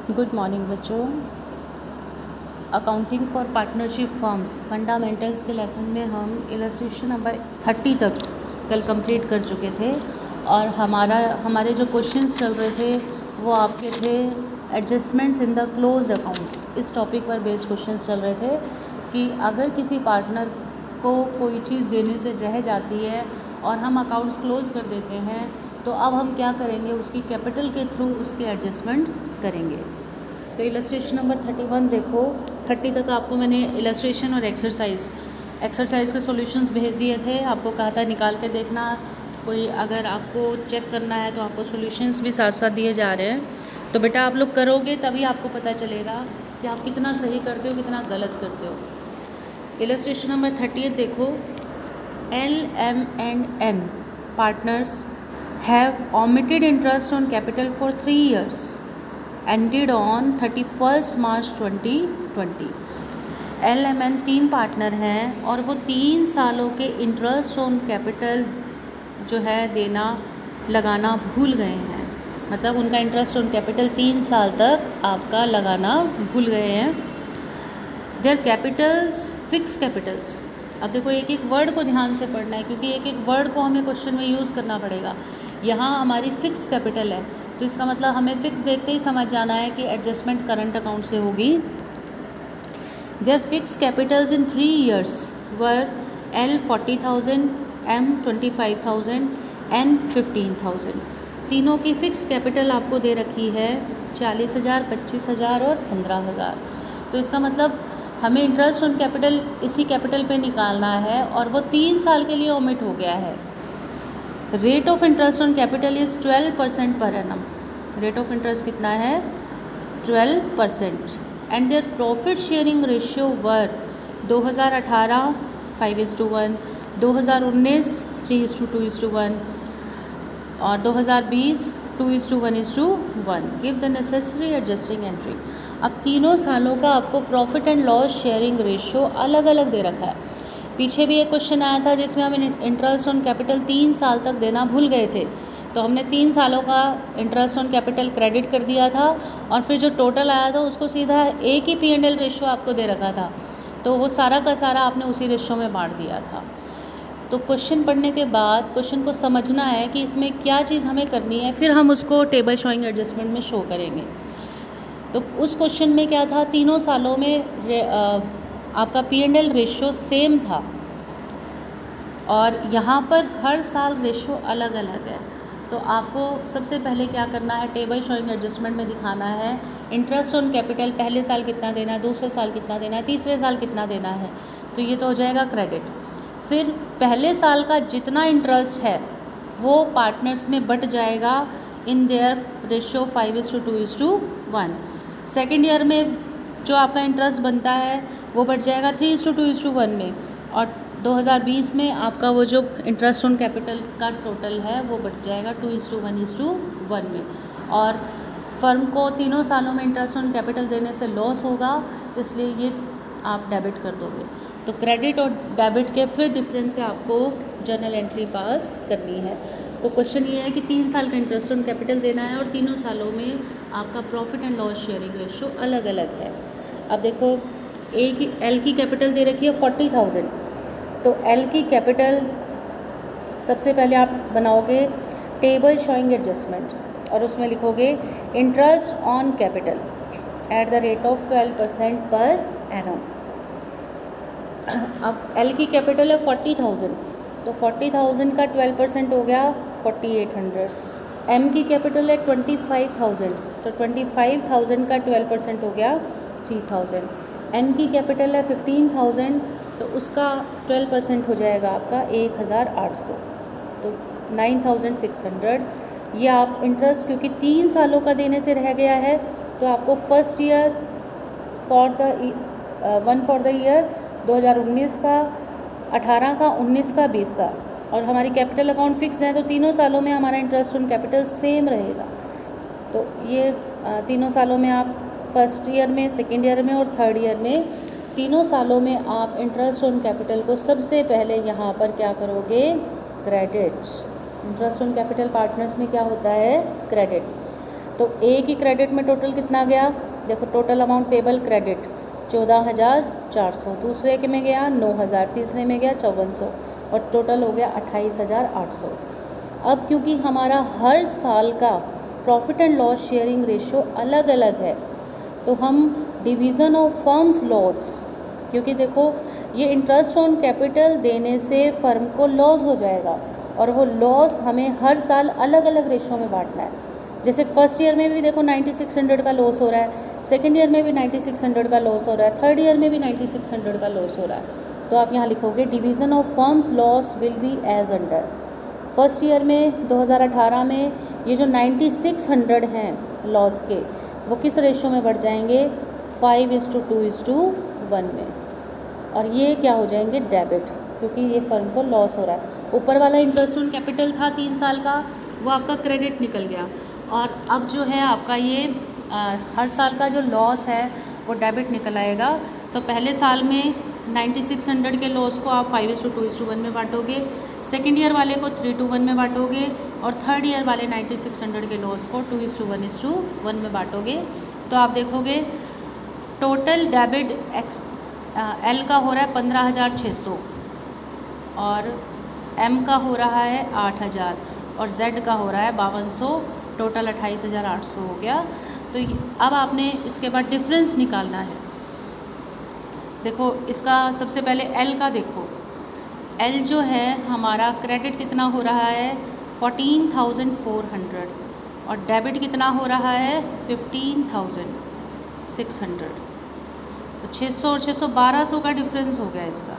Good morning बच्चों। Accounting for partnership firms fundamentals के lesson में हम इलस्ट्रेशन नंबर 30 तक कल कंप्लीट कर चुके थे और हमारे जो क्वेश्चंस चल रहे थे वो आपके थे adjustments in the close accounts. इस टॉपिक पर बेस्ड क्वेश्चंस चल रहे थे कि अगर किसी पार्टनर को कोई चीज़ देने से रह जाती है और हम अकाउंट्स क्लोज कर देते हैं तो अब हम क्या करेंगे, उसकी कैपिटल के थ्रू उसके एडजस्टमेंट करेंगे। तो इलस्ट्रेशन नंबर 31 देखो, 30 तक आपको मैंने इलस्ट्रेशन और एक्सरसाइज के सॉल्यूशंस भेज दिए थे। आपको कहा था निकाल के देखना, कोई अगर आपको चेक करना है तो आपको सॉल्यूशंस भी साथ साथ दिए जा रहे हैं। तो बेटा आप लोग करोगे तभी आपको पता चलेगा कि आप कितना सही करते हो कितना गलत करते हो। इलस्ट्रेशन नंबर 30 देखो, LM&N partners have omitted interest on capital for 3 years ended on 31st March 2020। LMN 3 partner हैं और वो 3 सालों के इंटरेस्ट ऑन कैपिटल जो है लगाना भूल गए हैं। मतलब उनका इंटरेस्ट ऑन कैपिटल 3 साल तक आपका लगाना भूल गए हैं। There Capitals fix Capitals. अब देखो एक एक वर्ड को ध्यान से पढ़ना है क्योंकि एक एक वर्ड को हमें क्वेश्चन में यूज़ करना पड़ेगा। यहाँ हमारी फ़िक्स कैपिटल है तो इसका मतलब हमें फ़िक्स देखते ही समझ जाना है कि एडजस्टमेंट करंट अकाउंट से होगी। Their fix capitals in 3 years were L 40,000, M 25,000, N 15,000। तीनों की फ़िक्स कैपिटल आपको दे रखी है 40,000, 25,000 और 15,000। तो इसका मतलब हमें इंटरेस्ट ऑन कैपिटल इसी कैपिटल पे निकालना है और वो 3 साल के लिए ओमिट हो गया है। Rate of interest on capital is 12% per annum. Rate of interest कितना है? 12%। And their profit sharing ratio were 2018 5:1, 2019 3:2:1 और 2020 2:1:1। Give the necessary adjusting entry. अब तीनों सालों का आपको profit and loss sharing ratio अलग अलग दे रखा है। पीछे भी एक क्वेश्चन आया था जिसमें हम इंटरेस्ट ऑन कैपिटल 3 साल तक देना भूल गए थे, तो हमने 3 सालों का इंटरेस्ट ऑन कैपिटल क्रेडिट कर दिया था और फिर जो टोटल आया था उसको सीधा एक ही P&L रेशियो आपको दे रखा था, तो वो सारा का सारा आपने उसी रेशियो में बांट दिया था। तो क्वेश्चन पढ़ने के बाद क्वेश्चन को समझना है कि इसमें क्या चीज़ हमें करनी है, फिर हम उसको टेबल शोइंग एडजस्टमेंट में शो करेंगे। तो उस क्वेश्चन में क्या था, तीनों सालों में आपका P&L रेशियो सेम था और यहाँ पर हर साल रेशियो अलग अलग है। तो आपको सबसे पहले क्या करना है, टेबल शोइंग एडजस्टमेंट में दिखाना है इंटरेस्ट ऑन कैपिटल पहले साल कितना देना है, दूसरे साल कितना देना है, तीसरे साल कितना देना है। तो ये तो हो जाएगा क्रेडिट। फिर पहले साल का जितना इंटरेस्ट है वो पार्टनर्स में बट जाएगा in their ratio 5:2:1। Second year में जो आपका इंटरेस्ट बनता है वो बढ़ जाएगा 3:2:1 में और 2020 में आपका वो जो इंटरेस्ट ऑन कैपिटल का टोटल है वो बढ़ जाएगा 2:1:1 में। और फर्म को तीनों सालों में इंटरेस्ट ऑन कैपिटल देने से लॉस होगा, इसलिए ये आप डेबिट कर दोगे। तो क्रेडिट और डेबिट के फिर डिफरेंस से आपको जर्नल एंट्री पास करनी है। तो क्वेश्चन ये है कि 3 साल का इंटरेस्ट ऑन कैपिटल देना है और तीनों सालों में आपका profit and loss sharing ratio अलग अलग है। अब देखो L की कैपिटल दे रखी है 40,000, तो L की कैपिटल सबसे पहले आप बनाओगे टेबल शोइंग एडजस्टमेंट और उसमें लिखोगे interest on capital at the rate of 12% per annum. अब L की कैपिटल है 40,000, तो 40,000 का 12% हो गया 4,800। M की कैपिटल है 25,000, तो 25,000 का 12% हो गया 3,000। N की कैपिटल है 15,000, तो उसका 12% हो जाएगा आपका 1,800, तो 9,600। ये आप इंटरेस्ट क्योंकि 3 सालों का देने से रह गया है तो आपको first year for the year 2019 का, 18 का, 19 का, 20 का। और हमारी कैपिटल अकाउंट फिक्स है तो तीनों सालों में हमारा इंटरेस्ट ऑन कैपिटल सेम रहेगा। तो ये तीनों सालों में आप फर्स्ट ईयर में, सेकेंड ईयर में और थर्ड ईयर में तीनों सालों में आप इंटरेस्ट ऑन कैपिटल को सबसे पहले यहाँ पर क्या करोगे, credit. Interest on capital partners में क्या होता है, क्रेडिट। तो ए की क्रेडिट में टोटल कितना गया, देखो टोटल अमाउंट पेबल क्रेडिट 14,400, दूसरे के में गया 9,000, तीसरे में गया 5,400 और टोटल हो गया 28,800। अब क्योंकि हमारा हर साल का profit and loss sharing ratio अलग अलग है, तो हम डिवीज़न ऑफ फर्म्स लॉस, क्योंकि देखो ये इंटरेस्ट ऑन कैपिटल देने से फर्म को लॉस हो जाएगा और वो लॉस हमें हर साल अलग अलग रेशियो में बांटना है। जैसे फर्स्ट ईयर में भी देखो 9600 का लॉस हो रहा है, सेकेंड ईयर में भी 9600 का लॉस हो रहा है, थर्ड ईयर में भी 9600 का लॉस हो रहा है। तो आप यहाँ लिखोगे division of firms loss will be as under. First year में 2018 में ये जो 9600 हैं लॉस के, वो किस रेशो में बढ़ जाएंगे, 5:2:1 में, और ये क्या हो जाएंगे, डेबिट, क्योंकि ये फर्म को लॉस हो रहा है। ऊपर वाला इंटरेस्ट ऑन कैपिटल था 3 साल का, वो आपका क्रेडिट निकल गया, और अब जो है आपका ये हर साल का जो लॉस है वो डेबिट निकल आएगा। तो पहले साल में 9600 के लॉस को आप 5:2:1 में बांटोगे, सेकेंड ईयर वाले को 3:1 में बांटोगे, और थर्ड ईयर वाले 9600 के लॉस को 2:1 में बांटोगे। तो आप देखोगे टोटल डेबिट एल का हो रहा है 15,600 और एम का हो रहा है 8,000 और जेड का हो रहा है 5200, टोटल 28,800 हो गया। तो अब आपने इसके बाद डिफरेंस निकालना है। देखो इसका सबसे पहले एल का देखो, एल जो है हमारा क्रेडिट कितना हो रहा है 14,400 और डेबिट कितना हो रहा है 15,600। तो 600 और 600 1200 का डिफरेंस हो गया इसका,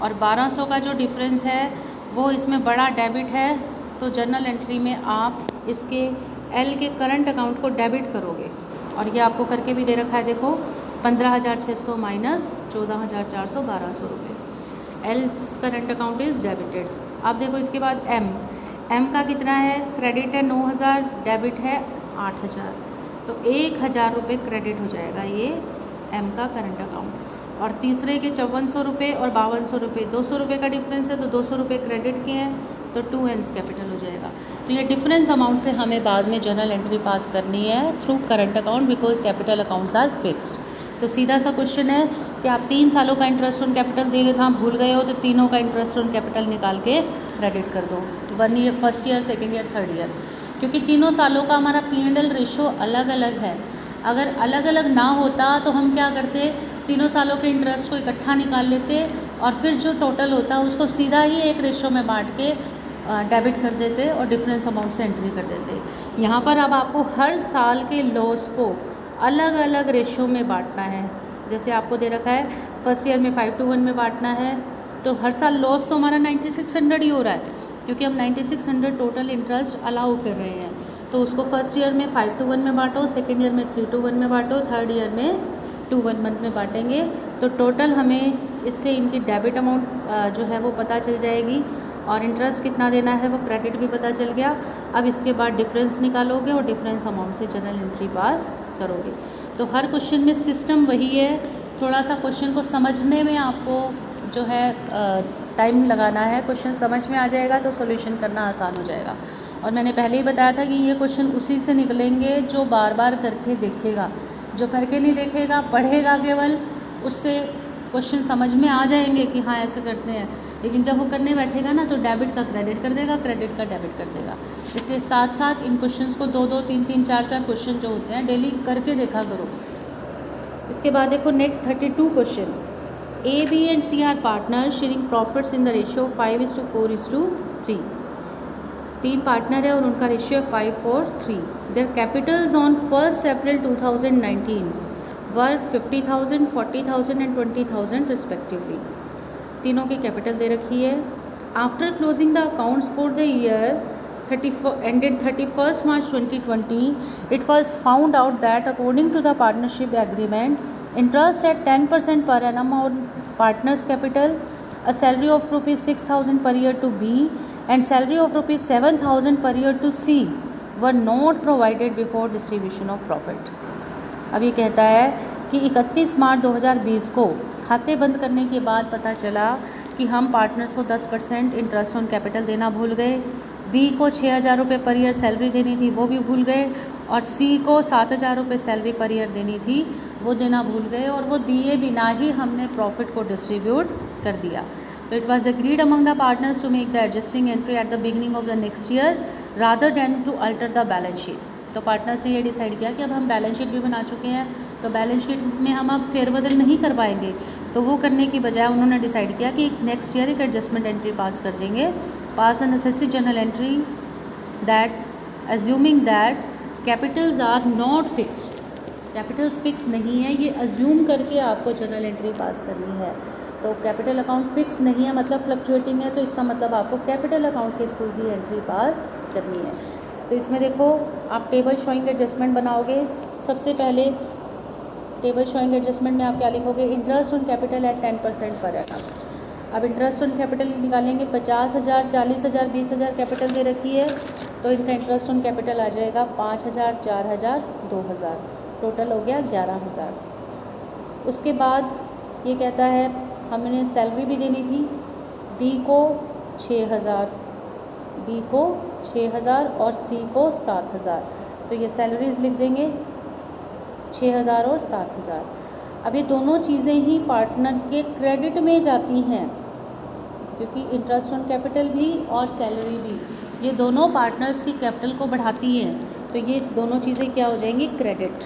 और 1200 का जो डिफरेंस है वो इसमें बड़ा डेबिट है। तो जर्नल एंट्री में आप इसके एल के करंट अकाउंट को डेबिट करोगे, और ये आपको करके भी दे रखा है, देखो 15,600 माइनस 14,400, 1200 रुपये। Else current account is debited. अब देखो इसके बाद एम का कितना है, क्रेडिट है 9,000, डेबिट है 8,000, तो 1,000 रुपये क्रेडिट हो जाएगा ये एम का करंट अकाउंट। और तीसरे के 5400 रुपये और 5200 रुपये, 200 रुपये का डिफरेंस है, तो 200 रुपये क्रेडिट के हैं, तो 2N कैपिटल हो जाएगा। तो ये डिफरेंस अमाउंट से हमें बाद में जर्नल एंट्री पास करनी है through current account, because capital accounts are fixed. तो सीधा सा क्वेश्चन है कि आप 3 सालों का इंटरेस्ट ऑन कैपिटल देना भूल गए हो, तो तीनों का इंटरेस्ट ऑन कैपिटल निकाल के क्रेडिट कर दो, 1 year, first year, second year, third year, क्योंकि तीनों सालों का हमारा P&L रेशो अलग अलग है। अगर अलग अलग ना होता तो हम क्या करते, तीनों सालों के इंटरेस्ट को इकट्ठा निकाल लेते और फिर जो टोटल होता उसको सीधा ही एक रेशो में बांट के डेबिट कर देते और डिफरेंस अमाउंट से एंट्री कर देते। यहाँ पर अब आपको हर साल के लॉस को अलग अलग रेशो में बांटना है। जैसे आपको दे रखा है फर्स्ट ईयर में 5:1 में बांटना है, तो हर साल लॉस तो हमारा 9600 ही हो रहा है, क्योंकि हम 9600 टोटल इंटरेस्ट अलाउ कर रहे हैं। तो उसको फर्स्ट ईयर में 5:1 में बांटो, सेकेंड ईयर में 3:1 में बांटो, थर्ड ईयर में 2:1 में बांटेंगे। तो टोटल हमें इससे इनकी डेबिट अमाउंट जो है वो पता चल जाएगी, और इंटरेस्ट कितना देना है वो क्रेडिट भी पता चल गया। अब इसके बाद डिफरेंस निकालोगे और डिफरेंस अमाउंट से जनरल एंट्री पास करोगे। तो हर क्वेश्चन में सिस्टम वही है, थोड़ा सा क्वेश्चन को समझने में आपको जो है टाइम लगाना है। क्वेश्चन समझ में आ जाएगा तो सॉल्यूशन करना आसान हो जाएगा। और मैंने पहले ही बताया था कि ये क्वेश्चन उसी से निकलेंगे जो बार बार करके देखेगा, जो करके नहीं देखेगा पढ़ेगा केवल, उससे क्वेश्चन समझ में आ जाएंगे कि हाँ ऐसे करते हैं, लेकिन जब वो करने बैठेगा ना तो डेबिट का क्रेडिट कर देगा, क्रेडिट का डेबिट कर देगा। इसलिए साथ साथ इन क्वेश्चंस को 2-2, 3-3, 4-4 क्वेश्चन जो होते हैं डेली करके देखा करो। इसके बाद देखो next 32 question, A B and C are partner sharing profits in the ratio 5:4:3। 3 partner है और उनका रेशियो है 5:4:3। Their capitals on 1 April 2019 were 50,000, 40,000 and 20,000 respectively. तीनों की कैपिटल दे रखी है। After closing the accounts for the year ended 31st March 2020, it was found out that according to the partnership agreement, interest at 10% per annum on partners capital, a salary of ₹6,000 per year to B and salary of ₹7,000 per year to C were not provided before distribution of profit। अब ये कहता है कि 31 मार्च 2020 को खाते बंद करने के बाद पता चला कि हम पार्टनर्स को 10% इंटरेस्ट ऑन कैपिटल देना भूल गए, बी को 6,000 रुपये पर ईयर सैलरी देनी थी वो भी भूल गए, और सी को 7,000 रुपये सैलरी पर ईयर देनी थी, वो देना भूल गए और वो दिए बिना ही हमने प्रॉफिट को डिस्ट्रीब्यूट कर दिया। तो it was agreed among the partners to make the adjusting entry at the beginning of the next year rather than to alter the balance sheet. तो पार्टनर्स ने ये डिसाइड किया कि अब हम बैलेंस शीट भी बना चुके हैं, तो बैलेंस शीट में हम अब फेरबदल नहीं कर पाएंगे, तो वो करने की बजाय उन्होंने डिसाइड किया कि नेक्स्ट ईयर एक एडजस्टमेंट एंट्री पास कर देंगे। Pass the necessary journal entry that assuming that capitals are not fixed, capitals fix नहीं है, ये अज्यूम करके आपको जर्नल एंट्री पास करनी है। तो कैपिटल अकाउंट फिक्स नहीं है मतलब फ्लक्चुएटिंग है, तो इसका मतलब आपको कैपिटल अकाउंट के थ्रू ही एंट्री पास करनी है। तो इसमें देखो आप टेबल शोइंग एडजस्टमेंट बनाओगे। सबसे पहले टेबल शोइंग एडजस्टमेंट में आप क्या लिखोगे, interest on capital eight 10% per annum. अब इंटरेस्ट ऑन कैपिटल निकालेंगे, 50,000, 40,000, 20,000 कैपिटल दे रखी है, तो इनका इंटरेस्ट ऑन कैपिटल आ जाएगा 5,000, 4,000, 2,000, टोटल हो गया 11,000। उसके बाद ये कहता है हमने सैलरी भी देनी थी, बी को 6,000, बी को 6,000 और सी को 7,000, तो ये सैलरीज लिख देंगे 6,000 और 7,000। अब ये दोनों चीज़ें ही पार्टनर के क्रेडिट में जाती हैं, क्योंकि इंटरेस्ट ऑन कैपिटल भी और सैलरी भी ये दोनों पार्टनर्स की कैपिटल को बढ़ाती हैं, तो ये दोनों चीज़ें क्या हो जाएंगी, क्रेडिट।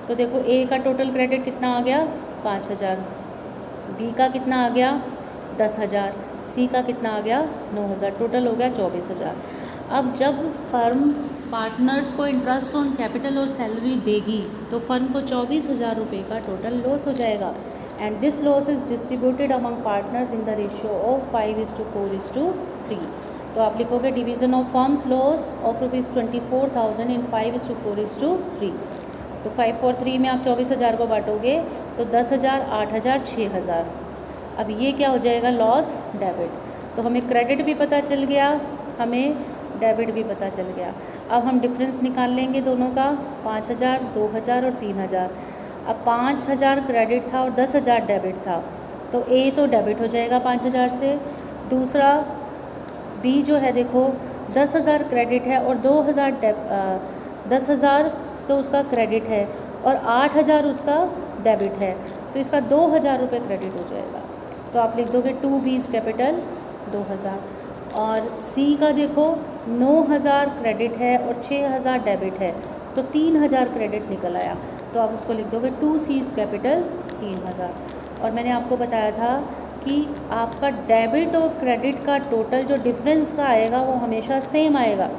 तो देखो ए का टोटल क्रेडिट कितना आ गया 5,000, बी का कितना आ गया 10,000, सी का कितना आ गया 9,000, टोटल हो गया 24,000। अब जब फर्म पार्टनर्स को इंटरेस्ट ऑन कैपिटल और सैलरी देगी तो फर्म को 24,000 रुपये का टोटल लॉस हो जाएगा, and this loss is distributed among partners in the ratio of 5:4:3। तो आप लिखोगे division of firms loss of ₹24,000 इन 5:4:3। तो 5/4 में आप 24,000 को बांटोगे तो 10,000, 8,000, 6,000। अब ये क्या हो जाएगा, लॉस डेबिट। तो हमें क्रेडिट भी पता चल गया, हमें डेबिट भी पता चल गया। अब हम डिफरेंस निकाल लेंगे दोनों का, 5,000, 2,000 और 3,000। अब 5,000 क्रेडिट था और 10,000 डेबिट था, तो ए तो डेबिट हो जाएगा 5,000 से। दूसरा बी जो है देखो 10,000 क्रेडिट है और 10,000 तो उसका क्रेडिट है और 8,000 उसका डेबिट है, तो इसका 2,000 रुपये क्रेडिट हो जाएगा। तो आप लिख दोगे 2B's कैपिटल 2,000। और सी का देखो 9,000 क्रेडिट है और 6,000 डेबिट है, तो 3,000 क्रेडिट निकल आया, तो आप उसको लिख दोगे 2C's कैपिटल 3,000। और मैंने आपको बताया था कि आपका डेबिट और क्रेडिट का टोटल जो डिफरेंस का आएगा वो हमेशा सेम आएगा।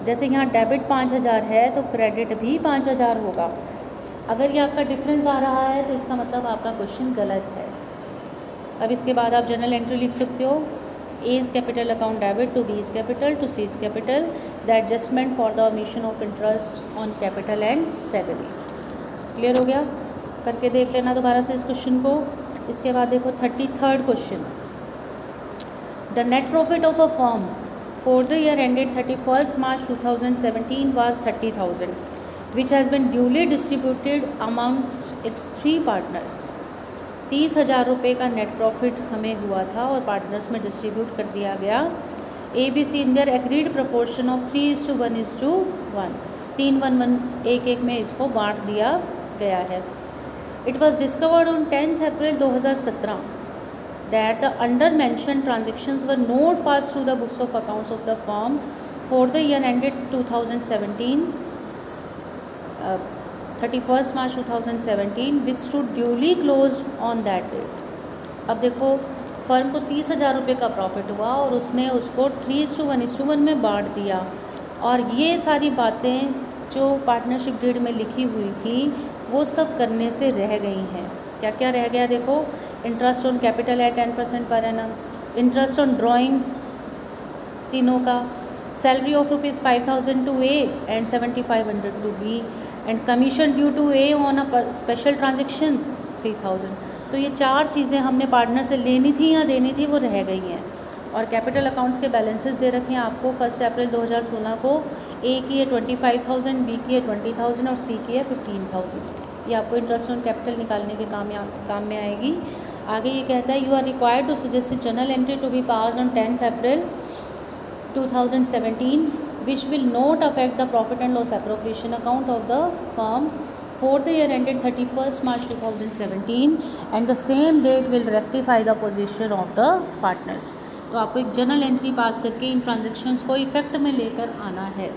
जैसे यहाँ डेबिट 5,000 है तो क्रेडिट भी 5,000 होगा। अगर ये आपका डिफरेंस आ रहा है तो इसका मतलब आपका क्वेश्चन गलत है। अब इसके बाद आप जनरल एंट्री लिख सकते हो, A's capital account debit to B's capital to C's capital, the adjustment for the omission of interest on capital and salary. Clear हो गया? करके देख लेना दोबारा से इस क्वेश्चन को। इसके बाद देखो 33rd question, the net profit of a firm for the year ended 31 March 2017 was 30,000 which has been duly distributed amongst it's 3 partners. 30,000 रुपये का नेट प्रॉफिट हमें हुआ था और पार्टनर्स में डिस्ट्रीब्यूट कर दिया गया। ABC in their agreed proportion of 3:1:1, 3:1:1 1:1 में इसको बांट दिया गया है। It was discovered on 10 April 2017 that the under mention transactions were not pass through the books of accounts of the firm for the year ended 2017 31 March 2017 which stood duly closed on that date. अब देखो firm को 30,000 रुपये का profit हुआ और उसने उसको 3:1:1 में बांट दिया, और ये सारी बातें जो पार्टनरशिप डीड में लिखी हुई थी वो सब करने से रह गई हैं। क्या क्या रह गया देखो, इंटरेस्ट ऑन कैपिटल है 10% per annum, interest on drawing तीनों का, salary of ₹5,000 to A and 7,500 to B, and commission due to A on a special transaction 3,000। तो ये 4 चीज़ें हमने पार्टनर से लेनी थी या देनी थी वो रह गई हैं। और कैपिटल अकाउंट्स के बैलेंसेस दे रखे हैं आपको 1 अप्रैल 2016 को। A की है 25,000, B की है 20,000 और C की है 15,000। ये आपको इंटरेस्ट ऑन कैपिटल निकालने के काम में आएगी। आगे ये कहता है you are required to suggest journal entry to be pass on 10 April 2017 which will not affect the profit and loss appropriation account of the firm for the year ended 31st March 2017 and the same date will rectify the position of the partners. तो आपको एक journal entry पास करके इन transactions को effect में लेकर आना है।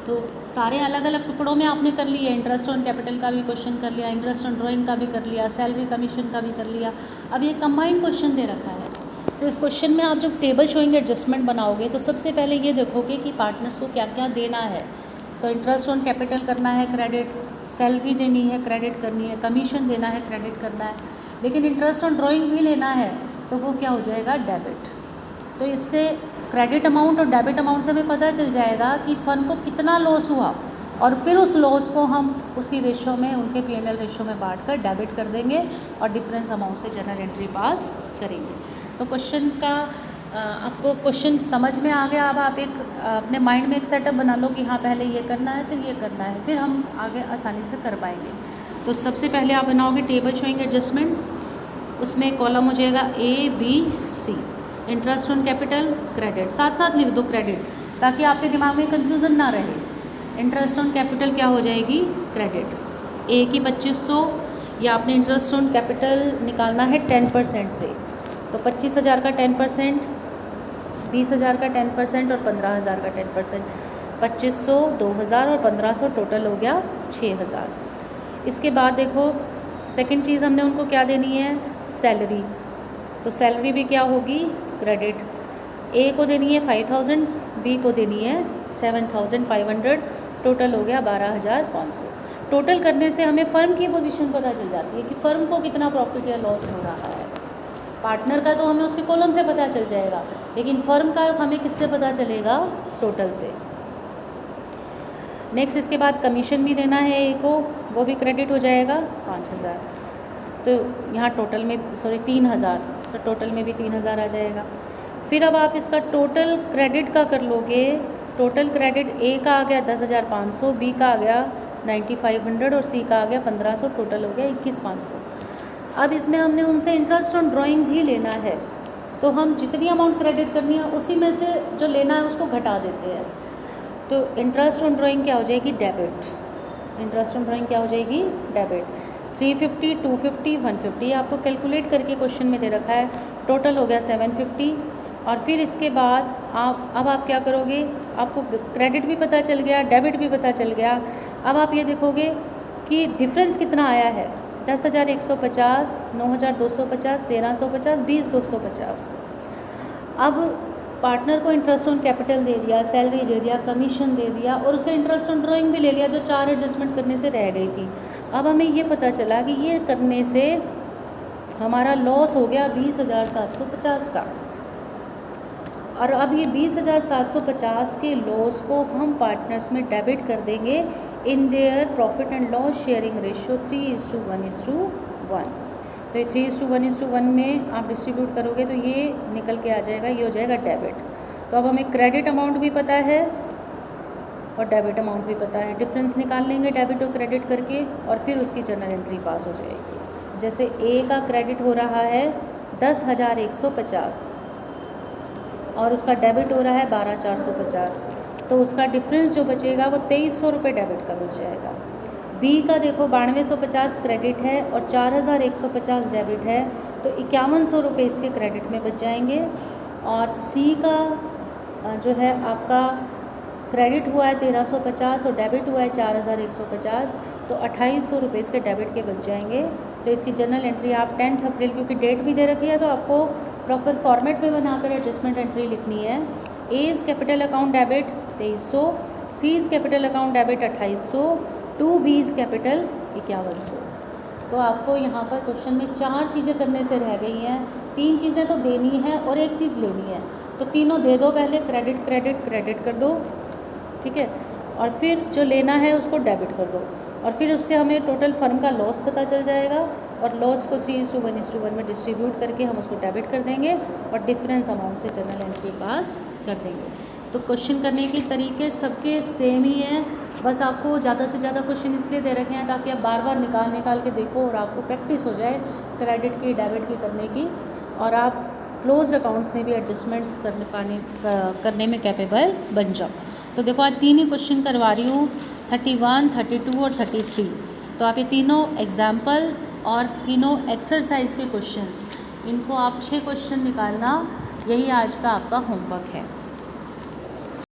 तो सारे अलग अलग टुकड़ों में आपने कर लिया, इंटरेस्ट ऑन कैपिटल का भी क्वेश्चन कर लिया, इंटरेस्ट ऑन ड्राइंग का भी कर लिया, सैलरी कमीशन का भी कर लिया। अब ये कंबाइंड क्वेश्चन दे रखा है, तो इस क्वेश्चन में आप जब टेबल शोइंग एडजस्टमेंट बनाओगे तो सबसे पहले ये देखोगे कि पार्टनर्स को क्या क्या देना है। तो इंटरेस्ट ऑन कैपिटल करना है क्रेडिट, सैलरी देनी है क्रेडिट करनी है, कमीशन देना है क्रेडिट करना है, लेकिन इंटरेस्ट ऑन ड्राइंग भी लेना है तो वो क्या हो जाएगा, डेबिट। तो इससे क्रेडिट अमाउंट और डेबिट अमाउंट से हमें पता चल जाएगा कि फर्म को कितना लॉस हुआ और फिर उस लॉस को हम उसी रेशो में, उनके P&L रेशो में बांट कर डेबिट कर देंगे और डिफरेंस अमाउंट से जर्नल एंट्री पास करेंगे। तो क्वेश्चन का आपको क्वेश्चन समझ में आ गया। अब आप एक अपने माइंड में एक सेटअप बना लो कि हाँ पहले ये करना है फिर ये करना है, फिर हम आगे आसानी से कर पाएंगे। तो सबसे पहले आप बनाओगे टेबल शोइंग एडजस्टमेंट, उसमें कॉलम हो जाएगा ABC, interest on capital credit, साथ साथ लिख दो क्रेडिट ताकि आपके दिमाग में कन्फ्यूज़न ना रहे। इंटरेस्ट ऑन कैपिटल क्या हो जाएगी, क्रेडिट, A की 2500 या आपने इंटरेस्ट ऑन कैपिटल निकालना है 10% से, तो 25,000 का 10%, 20,000 का 10% और 15,000 का 10%, 2500, 2,000 और 1,500 टोटल हो गया 6,000। इसके बाद देखो सेकंड चीज़ हमने उनको क्या देनी है, सैलरी। तो सैलरी भी क्या होगी, क्रेडिट। A को देनी है 5,000, B को देनी है 7,500, टोटल हो गया 12,500। टोटल करने से हमें फ़र्म की पोजीशन पता चल जाती है कि फ़र्म को कितना प्रॉफिट या लॉस हो रहा है। पार्टनर का तो हमें उसके कॉलम से पता चल जाएगा, लेकिन फ़र्म का हमें किससे पता चलेगा, टोटल से। नेक्स्ट इसके बाद कमीशन भी देना है A को, वो भी क्रेडिट हो जाएगा 5,000। तो यहाँ टोटल में 3,000, तो टोटल में भी 3,000 आ जाएगा। फिर अब आप इसका टोटल क्रेडिट का कर लोगे। टोटल क्रेडिट A का आ गया 10,500, B का आ गया 9,500 और C का आ गया 1,500, टोटल हो गया 21,500। अब इसमें हमने उनसे इंटरेस्ट ऑन ड्राइंग भी लेना है, तो हम जितनी अमाउंट क्रेडिट करनी है उसी में से जो लेना है उसको घटा देते हैं। तो इंटरेस्ट ऑन ड्राइंग क्या हो जाएगी, डेबिट। इंटरेस्ट ऑन ड्राइंग क्या हो जाएगी, डेबिट। 350, 250, 150 आपको कैलकुलेट करके क्वेश्चन में दे रखा है, टोटल हो गया 750। और फिर इसके बाद आप क्या करोगे, आपको क्रेडिट भी पता चल गया, डेबिट भी पता चल गया। अब आप ये देखोगे कि डिफरेंस कितना आया है, 10,150, 9,250, 1,350, 20,250। अब पार्टनर को इंटरेस्ट ऑन कैपिटल दे दिया, सैलरी दे दिया, कमीशन दे दिया और उसे इंटरेस्ट ऑन ड्राइंग भी ले लिया जो 4 एडजस्टमेंट करने से रह गई थी। अब हमें ये पता चला कि ये करने से हमारा लॉस हो गया 20,750 का। और अब ये 20,750 के लॉस को हम पार्टनर्स में डेबिट कर देंगे in their profit and loss sharing ratio 3:1:1। तो ये 3:1:1 में आप डिस्ट्रीब्यूट करोगे तो ये निकल के आ जाएगा, ये हो जाएगा डेबिट। तो अब हमें क्रेडिट अमाउंट भी पता है और डेबिट अमाउंट भी पता है, डिफरेंस निकाल लेंगे डेबिट और क्रेडिट करके और फिर उसकी जर्नल एंट्री पास हो जाएगी। जैसे A का क्रेडिट हो रहा है 10,150 और उसका डेबिट हो रहा है 12,450, तो उसका डिफरेंस जो बचेगा वो 2,300 रुपये डेबिट का बच जाएगा। B का देखो 9250 क्रेडिट है और 4,150 डेबिट है, तो 5,100 रुपये इसके क्रेडिट में बच जाएंगे। और C का जो है आपका क्रेडिट हुआ है 1,350 और डेबिट हुआ है 4,150, तो 2,800 रुपये इसके डेबिट के बच जाएंगे। तो इसकी जर्नल एंट्री आप 10 अप्रैल, क्योंकि डेट भी दे रखी है तो आपको प्रॉपर फॉर्मेट में बनाकर एडजस्टमेंट एंट्री लिखनी है। A's capital account debit 2,300, C's capital account debit 2,800, 2B's capital 5,100। तो आपको यहाँ पर क्वेश्चन में 4 चीज़ें करने से रह गई हैं, 3 चीज़ें तो देनी है और 1 चीज़ लेनी है, तो तीनों दे दो पहले, क्रेडिट क्रेडिट क्रेडिट कर दो, ठीक है, और फिर जो लेना है उसको डेबिट कर दो और फिर उससे हमें टोटल फर्म का लॉस पता चल जाएगा और लॉस को 3:1:1 में डिस्ट्रीब्यूट करके हम उसको डेबिट कर देंगे और डिफरेंस अमाउंट से जर्नल एंट्री पास कर देंगे। तो क्वेश्चन करने के तरीके सबके सेम ही हैं, बस आपको ज़्यादा से ज़्यादा क्वेश्चन इसलिए दे रखे हैं ताकि आप बार बार निकाल के देखो और आपको प्रैक्टिस हो जाए क्रेडिट की, डेबिट की करने की, और आप क्लोज अकाउंट्स में भी एडजस्टमेंट्स करने में कैपेबल बन जाओ। तो देखो आज 3 ही क्वेश्चन करवा रही हूँ, 31, 32 और 33। तो आप ये तीनों एग्जाम्पल और तीनों एक्सरसाइज के क्वेश्चंस, इनको आप 6 क्वेश्चन निकालना, यही आज का आपका होमवर्क है।